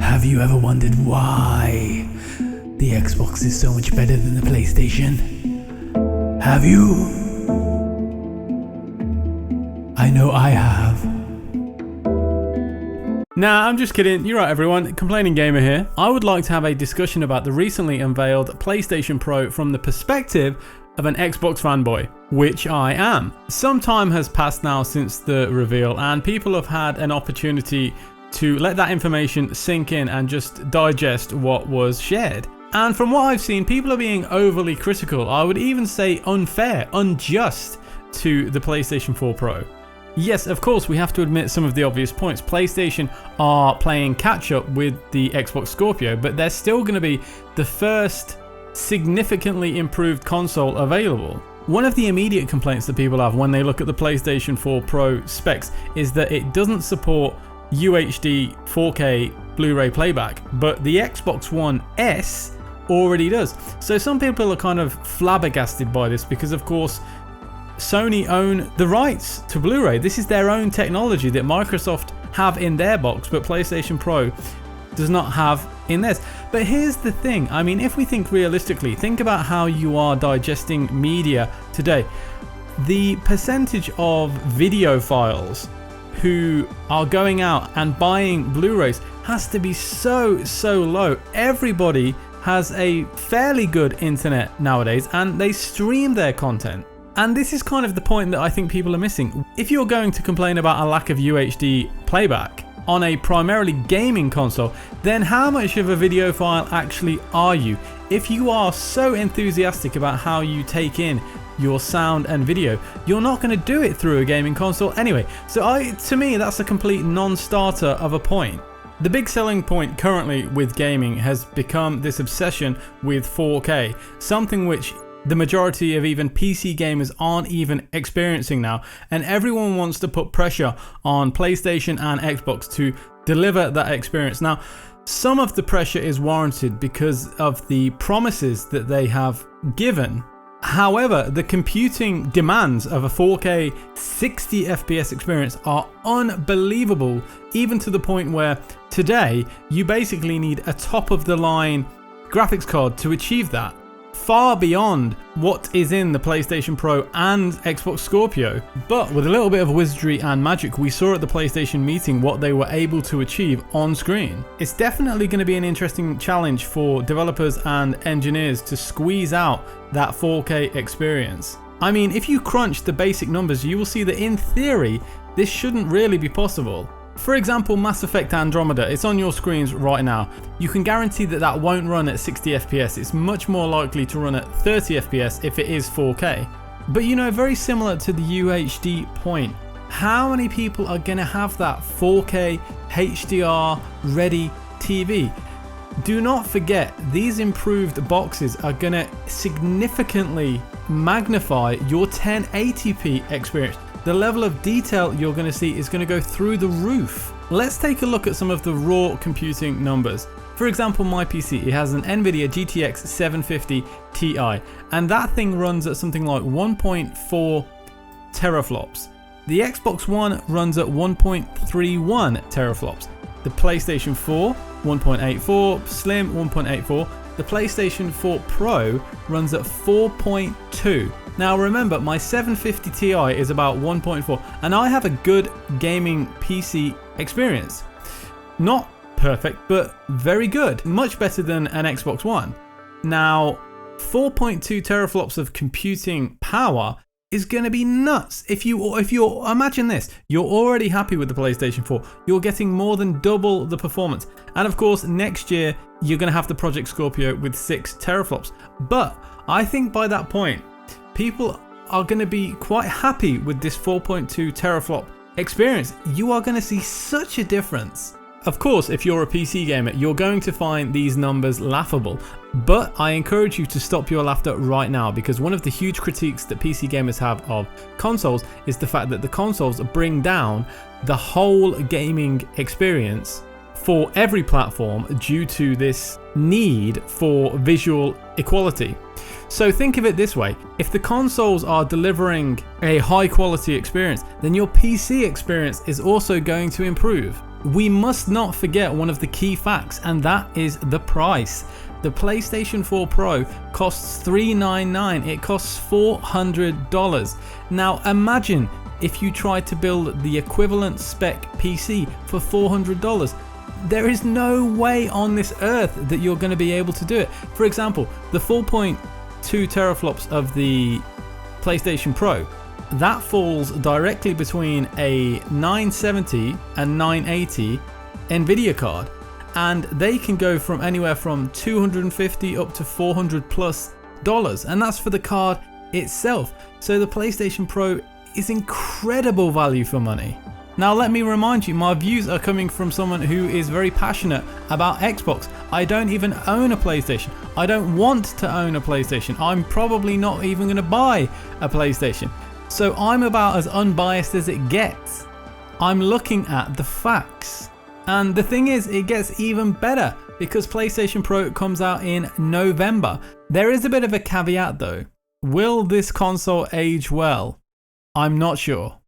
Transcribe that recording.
Have you ever wondered why the Xbox is so much better than the PlayStation? Have you? I know I have. Nah, I'm just kidding. You're right, everyone. Complaining Gamer here. I would like to have a discussion about the recently unveiled PlayStation Pro from the perspective of an Xbox fanboy, which I am. Some time has passed now since the reveal, and people have had an opportunity to let that information sink in and just digest what was shared. And from what I've seen, people are being overly critical. I would even say unfair, unjust to the PlayStation 4 Pro. Yes, of course, we have to admit some of the obvious points. PlayStation are playing catch up with the Xbox Scorpio, but they're still going to be the first significantly improved console available. One of the immediate complaints that people have when they look at the PlayStation 4 Pro specs is that it doesn't support UHD 4K Blu-ray playback, but the Xbox One S already does. So some people are kind of flabbergasted by this because, of course, Sony own the rights to Blu-ray. This is their own technology that Microsoft have in their box, but PlayStation Pro does not have in theirs. But here's the thing, I mean, if we think realistically, think about how you are digesting media today. The percentage of video files who are going out and buying Blu-rays has to be so low. Everybody has a fairly good internet nowadays and they stream their content. And this is kind of the point that I think people are missing. If you're going to complain about a lack of UHD playback on a primarily gaming console, then how much of a video file actually are you? If you are so enthusiastic about how you take in your sound and video, you're not going to do it through a gaming console anyway. So to me, that's a complete non-starter of a point. The big selling point currently with gaming has become this obsession with 4K, something which the majority of even PC gamers aren't even experiencing now, and everyone wants to put pressure on PlayStation and Xbox to deliver that experience. Now, some of the pressure is warranted because of the promises that they have given. However, the computing demands of a 4K 60 FPS experience are unbelievable, even to the point where today you basically need a top of the line graphics card to achieve that. Far beyond what is in the PlayStation Pro and Xbox Scorpio. But with a little bit of wizardry and magic, we saw at the PlayStation meeting what they were able to achieve on screen. It's definitely going to be an interesting challenge for developers and engineers to squeeze out that 4K experience. I mean, if you crunch the basic numbers, you will see that in theory, this shouldn't really be possible. For example, Mass Effect Andromeda, it's on your screens right now. You can guarantee that that won't run at 60 FPS. It's much more likely to run at 30 FPS if it is 4K. But you know, very similar to the UHD point, how many people are going to have that 4K HDR ready TV? Do not forget, these improved boxes are going to significantly magnify your 1080p experience. The level of detail you're going to see is going to go through the roof. Let's take a look at some of the raw computing numbers. For example, my PC, it has an NVIDIA GTX 750 Ti, and that thing runs at something like 1.4 teraflops. The Xbox One runs at 1.31 teraflops. The PlayStation 4, 1.84, Slim 1.84. The PlayStation 4 Pro runs at 4.2. Now remember, my 750 Ti is about 1.4, and I have a good gaming PC experience. Not perfect, but very good. Much better than an Xbox One. Now, 4.2 teraflops of computing power is going to be nuts. If you're imagine this, you're already happy with the PlayStation 4. You're getting more than double the performance. And of course, next year, you're going to have the Project Scorpio with 6 teraflops. But I think by that point, people are going to be quite happy with this 4.2 teraflop experience. You are going to see such a difference. Of course, if you're a PC gamer, you're going to find these numbers laughable, but I encourage you to stop your laughter right now, because one of the huge critiques that PC gamers have of consoles is the fact that the consoles bring down the whole gaming experience for every platform due to this need for visual equality. So think of it this way, if the consoles are delivering a high quality experience, then your PC experience is also going to improve. We must not forget one of the key facts, and that is the price. The PlayStation 4 Pro costs $399, it costs $400. Now imagine if you tried to build the equivalent spec PC for $400. There is no way on this earth that you're going to be able to do it. For example, the 4.2 teraflops of the PlayStation Pro, that falls directly between a 970 and 980 Nvidia card, and they can go from anywhere from $250 up to $400+, and that's for the card itself. So the PlayStation Pro is incredible value for money. Now let me remind you, my views are coming from someone who is very passionate about Xbox. I don't even own a PlayStation. I don't want to own a PlayStation. I'm probably not even going to buy a PlayStation. So I'm about as unbiased as it gets. I'm looking at the facts. And the thing is, it gets even better because PlayStation Pro comes out in November. There is a bit of a caveat though. Will this console age well? I'm not sure.